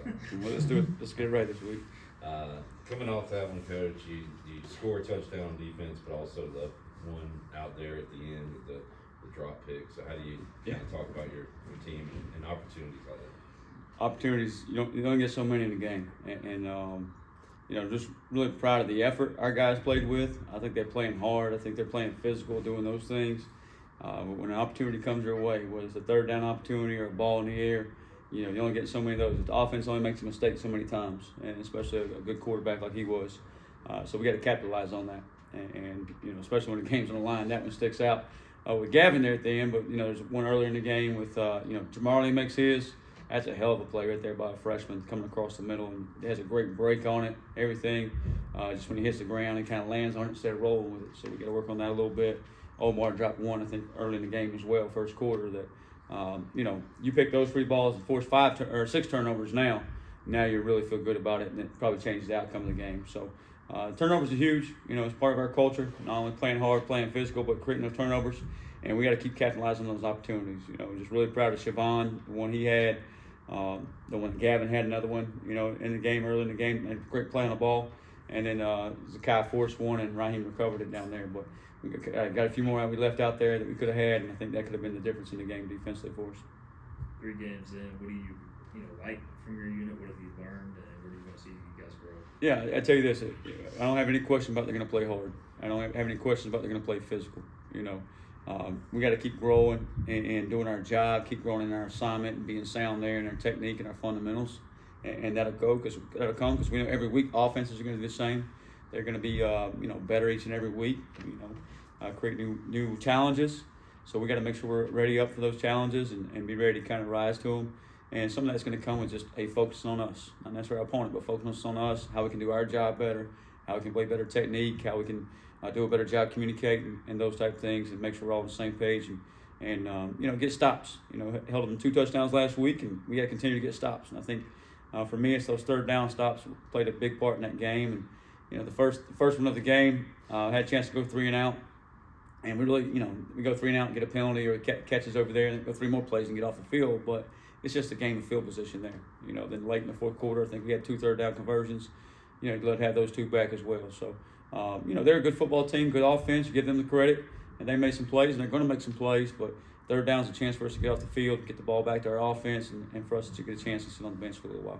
Well, let's do it. Let's get it right this week. Coming off that one, Coach, you score a touchdown on defense, but also the one out there at the end with the drop pick. So how do you kind of talk about your team and opportunities like that? Opportunities, you don't get so many in the game, and just really proud of the effort our guys played with. I think they're playing hard. I think they're playing physical, doing those things. But when an opportunity comes your way, whether it's a third down opportunity or a ball in the air, you only get so many of those. The offense only makes a mistake so many times, and especially a good quarterback like he was. So we got to capitalize on that, and especially when the game's on the line, that one sticks out. With Gavin there at the end, but there's one earlier in the game with Jamarlee makes his. That's a hell of a play right there by a freshman coming across the middle, and he has a great break on it. Everything, just when he hits the ground, he kind of lands on it instead of rolling with it. So we got to work on that a little bit. Omar dropped one, I think, early in the game as well, first quarter. That you pick those 3 balls and force 6 turnovers now you really feel good about it, and it probably changes the outcome of the game. So turnovers are huge. It's part of our culture, not only playing hard, playing physical, but creating those turnovers. And we got to keep capitalizing on those opportunities. Just really proud of Siobhan, the one he had, the one Gavin had, another one, in the game, early in the game, and great play on the ball. And then Zakai forced one, and Raheem recovered it down there. But we got a few more we left out there that we could have had, and I think that could have been the difference in the game defensively for us. 3 games in, what do you like from your unit? What have you learned, and where do you want to see you guys grow? Yeah, I tell you this, I don't have any question about they're going to play hard. I don't have any questions about they're going to play physical. We got to keep growing and doing our job, keep growing in our assignment and being sound there in our technique and our fundamentals, and that'll come because we know every week offenses are going to be the same. They're going to be better each and every week. Create new challenges. So we got to make sure we're ready up for those challenges and be ready to kind of rise to them. And some of that's going to come with just focusing on us, not necessarily our opponent, but focusing on us, how we can do our job better, how we can play better technique, how we can do a better job communicating and those type of things, and make sure we're all on the same page and get stops. Held them 2 touchdowns last week, and we got to continue to get stops. And I think for me, it's those third down stops played a big part in that game. And the first one of the game had a chance to go 3 and out. And we really, we go 3 and out and get a penalty or catches over there, and then go 3 more plays and get off the field. But it's just a game of field position there. Then late in the fourth quarter, I think we had 2 third down conversions. You'd love to have those 2 back as well. So, they're a good football team, good offense. You give them the credit, and they made some plays, and they're going to make some plays. But third down is a chance for us to get off the field, get the ball back to our offense, and for us to get a chance to sit on the bench for a little while.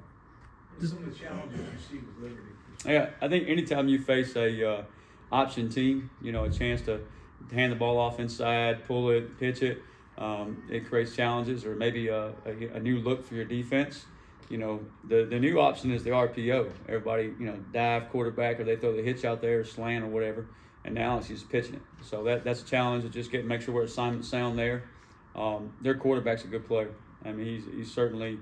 What are some of the challenges you see with Liberty? Yeah, I think anytime you face a option team, a chance to hand the ball off inside, pull it, pitch it, it creates challenges, or maybe a new look for your defense. The new option is the RPO. Everybody, dive quarterback, or they throw the hitch out there, or slant or whatever, and now it's just pitching it. So that's a challenge to just make sure we're assignment sound there. Their quarterback's a good player. I mean, he's certainly,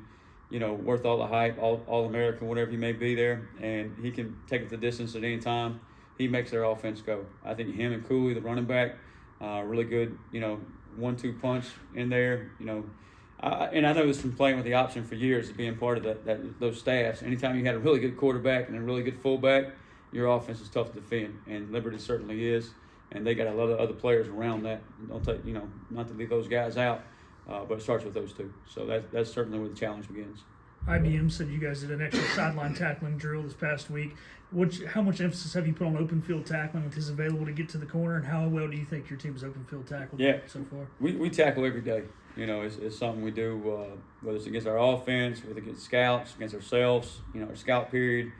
worth all the hype, all American, whatever he may be there, and he can take it the distance at any time. He makes their offense go. I think him and Cooley, the running back, really good, 1-2 punch in there, and I know this from playing with the option for years, being part of those staffs. Anytime you had a really good quarterback and a really good fullback, your offense is tough to defend, and Liberty certainly is. And they got a lot of other players around that. Don't take, not to leave those guys out, but it starts with those 2. So that's certainly where the challenge begins. IBM said you guys did an extra sideline tackling drill this past week. How much emphasis have you put on open field tackling with his available to get to the corner, and how well do you think your team's open field tackled so far? We tackle every day. It's something we do, whether it's against our offense, whether it's against scouts, against ourselves, our scout period.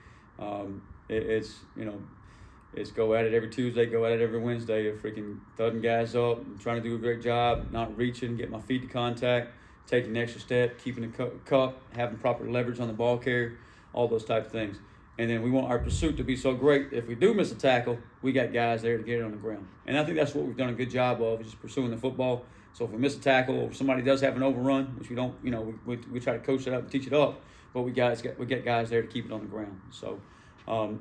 It's go at it every Tuesday, go at it every Wednesday, of freaking thudding guys up and trying to do a great job, not reaching, get my feet to contact, taking the extra step, keeping the cup, having proper leverage on the ball carrier, all those type of things. And then we want our pursuit to be so great, if we do miss a tackle, we got guys there to get it on the ground. And I think that's what we've done a good job of, is just pursuing the football. So if we miss a tackle, or somebody does have an overrun, which we don't, we try to coach it up and teach it up, but we get guys there to keep it on the ground. So, I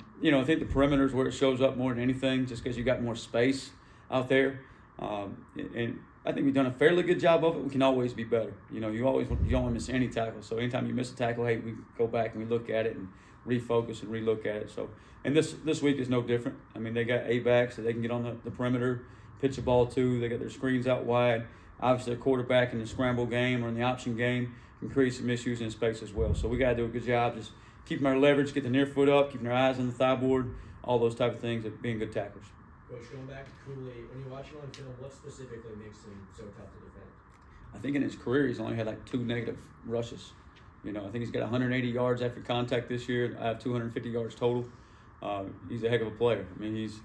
think the perimeter is where it shows up more than anything, just because you got more space out there. And I think we've done a fairly good job of it. We can always be better. You don't want to miss any tackle. So anytime you miss a tackle, hey, we go back and we look at it and refocus and relook at it. So, and this week is no different. I mean, they got A-backs that they can get on the perimeter, pitch the ball to. They got their screens out wide. Obviously, a quarterback in the scramble game or in the option game, can create some issues in space as well. So we got to do a good job just keeping our leverage, getting the near foot up, keeping our eyes on the thigh board, all those type of things of being good tacklers. Coach, going back to Cooley, when you watch him on film, what specifically makes him so tough to defend? I think in his career he's only had like 2 negative rushes. I think he's got 180 yards after contact this year. I have 250 yards total. He's a heck of a player. I mean, he's,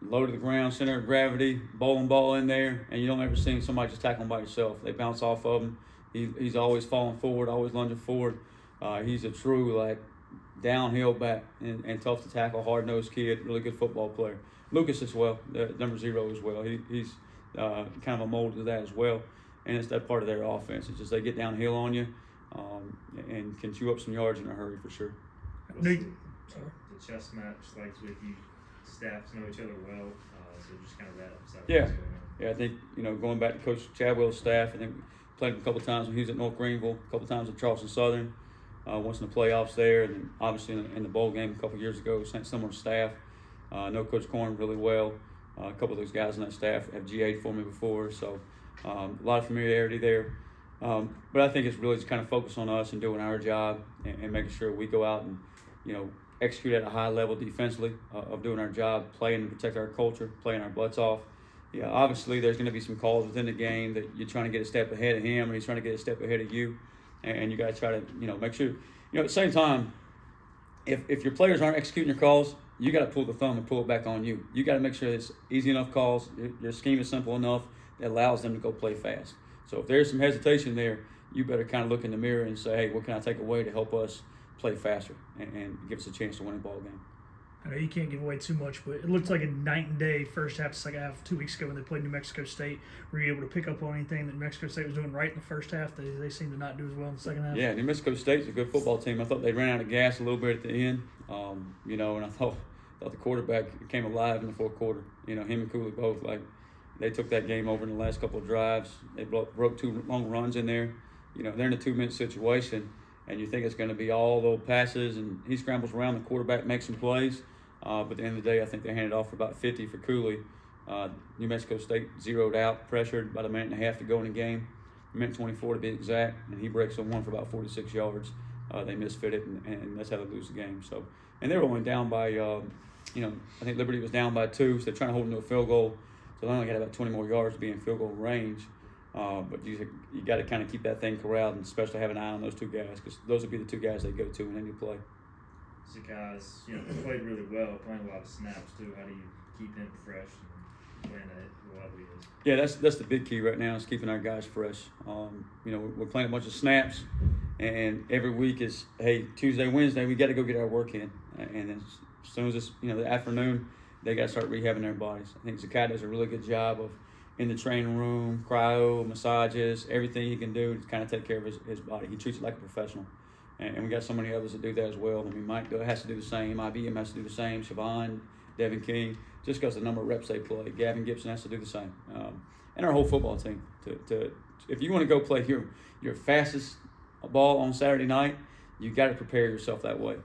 low to the ground, center of gravity, bowling ball in there, and you don't ever see somebody just tackle him by yourself. They bounce off of him. He's always falling forward, always lunging forward. He's a true, downhill back and tough to tackle, hard-nosed kid, really good football player. Lucas as well, the number 0 as well. He's kind of a mold to that as well, and it's that part of their offense. It's just they get downhill on you and can chew up some yards in a hurry for sure. What's the chess match like with you? Staffs know each other well, so just kind of that upside. Yeah. Yeah, I think, going back to Coach Chadwell's staff, I think we played him a couple times when he was at North Greenville, a couple times at Charleston Southern, once in the playoffs there, and then obviously in the bowl game a couple years ago, similar staff. Know Coach Corn really well. A couple of those guys on that staff have GA'd for me before, so a lot of familiarity there. But I think it's really just kind of focused on us and doing our job and making sure we go out and, execute at a high level defensively of doing our job, playing to protect our culture, playing our butts off. Yeah, obviously there's going to be some calls within the game that you're trying to get a step ahead of him or he's trying to get a step ahead of you, and you got to try to, make sure, at the same time, if your players aren't executing your calls, you got to pull the thumb and pull it back on you. You got to make sure it's easy enough calls, your scheme is simple enough that allows them to go play fast. So if there's some hesitation there, you better kind of look in the mirror and say, hey, what can I take away to help us play faster and give us a chance to win a ball game. I know you can't give away too much, but it looked like a night and day first half to second half 2 weeks ago when they played New Mexico State. Were you able to pick up on anything that New Mexico State was doing right in the first half? They seemed to not do as well in the second half. Yeah, New Mexico State's a good football team. I thought they ran out of gas a little bit at the end, and I thought the quarterback came alive in the fourth quarter. Him and Cooley both, they took that game over in the last couple of drives. They broke 2 long runs in there. They're in a 2-minute situation, and you think it's going to be all those passes, and he scrambles around, the quarterback makes some plays. But at the end of the day, I think they handed off for about 50 for Cooley. New Mexico State zeroed out, pressured, about a minute and a half to go in the game, minute 24 to be exact, and he breaks on one for about 46 yards. They misfit it, and that's how they lose the game. So, and they were only down by, I think Liberty was down by 2, so they're trying to hold them to a field goal. So they only got about 20 more yards to be in field goal range. But you got to kind of keep that thing corralled, and especially have an eye on those 2 guys, because those would be the 2 guys they go to when they need to play. So guys, played really well, playing a lot of snaps too. How do you keep him fresh and playing at the level he is? Yeah, that's the big key right now is keeping our guys fresh. We're playing a bunch of snaps, and every week is, hey, Tuesday, Wednesday, we got to go get our work in, and then as soon as it's the afternoon, they got to start rehabbing their bodies. I think Zakai does a really good job of in the training room, cryo, massages, everything he can do to kind of take care of his body. He treats it like a professional. And we got so many others that do that as well. I mean, Mike has to do the same. IBM has to do the same. Siobhan, Devin King, just because the number of reps they play. Gavin Gibson has to do the same. And our whole football team. If you want to go play your fastest ball on Saturday night, you got to prepare yourself that way.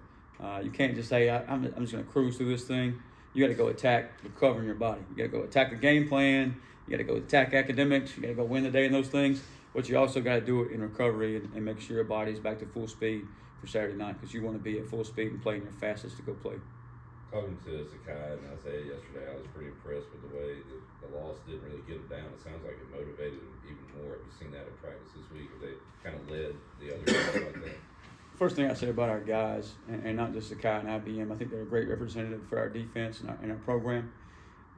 You can't just say, I'm just going to cruise through this thing. You got to go attack recovering your body. You got to go attack the game plan. You got to go attack academics. You got to go win the day in those things. But you also got to do it in recovery and make sure your body's back to full speed for Saturday night, because you want to be at full speed and playing your fastest to go play. Talking to Zakai and Isaiah yesterday, I was pretty impressed with the way that the loss didn't really get them down. It sounds like it motivated them even more. Have you seen that in practice this week? Have they kind of led the other guys like that? First thing I say about our guys, and not just Zakai and IBM, I think they're a great representative for our defense and our program,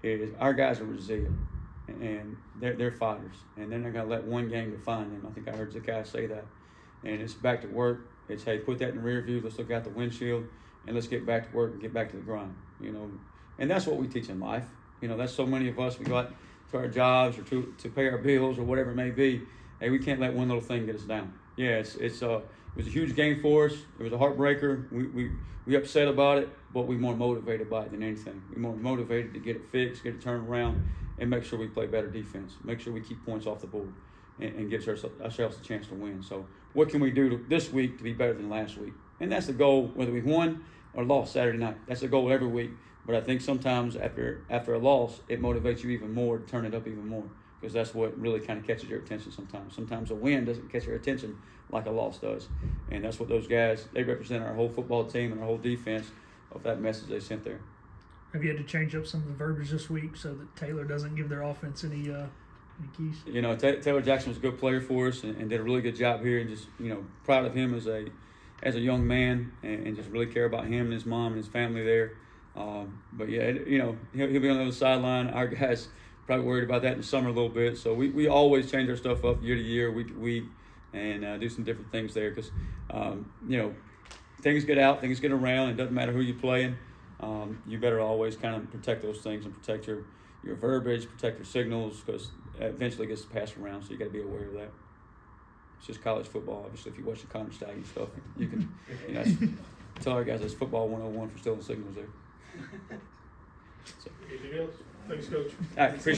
is our guys are resilient. And they're fighters, and they're not going to let one game define them. I think I heard Zakai say that. And it's back to work. It's, hey, put that in the rear view. Let's look out the windshield, and let's get back to work and get back to the grind. And that's what we teach in life. That's so many of us. We go out to our jobs or to pay our bills or whatever it may be. Hey, we can't let one little thing get us down. Yeah, it was a huge game for us. It was a heartbreaker. We upset about it, but we're more motivated by it than anything. We're more motivated to get it fixed, get it turned around, and make sure we play better defense. Make sure we keep points off the board and gives ourselves a chance to win. So what can we do this week to be better than last week? And that's the goal, whether we won or lost Saturday night. That's the goal every week. But I think sometimes after a loss, it motivates you even more to turn it up even more. because that's what really kind of catches your attention sometimes. Sometimes a win doesn't catch your attention like a loss does, and that's what those guys, they represent our whole football team and our whole defense of that message they sent there. Have you had to change up some of the verbiage this week so that Taylor doesn't give their offense any keys? You know, Taylor Jackson was a good player for us and did a really good job here, and just, you know, proud of him as a young man, and just really care about him and his mom and his family there. But yeah, you know, he'll be on the other sideline. Our guys probably worried about that in the summer a little bit. So we always change our stuff up year to year, week to week, and do some different things there, because you know, things get out, things get around. It doesn't matter who you're playing. You better always kind of protect those things and protect your verbiage, protect your signals, because eventually it gets passed around. So you got to be aware of that. It's just college football. Obviously, if you watch the Connor Stallion stuff, you can, you know, tell our guys it's football 101 for stealing signals there. So. Anything else? Thanks, Coach. All right, appreciate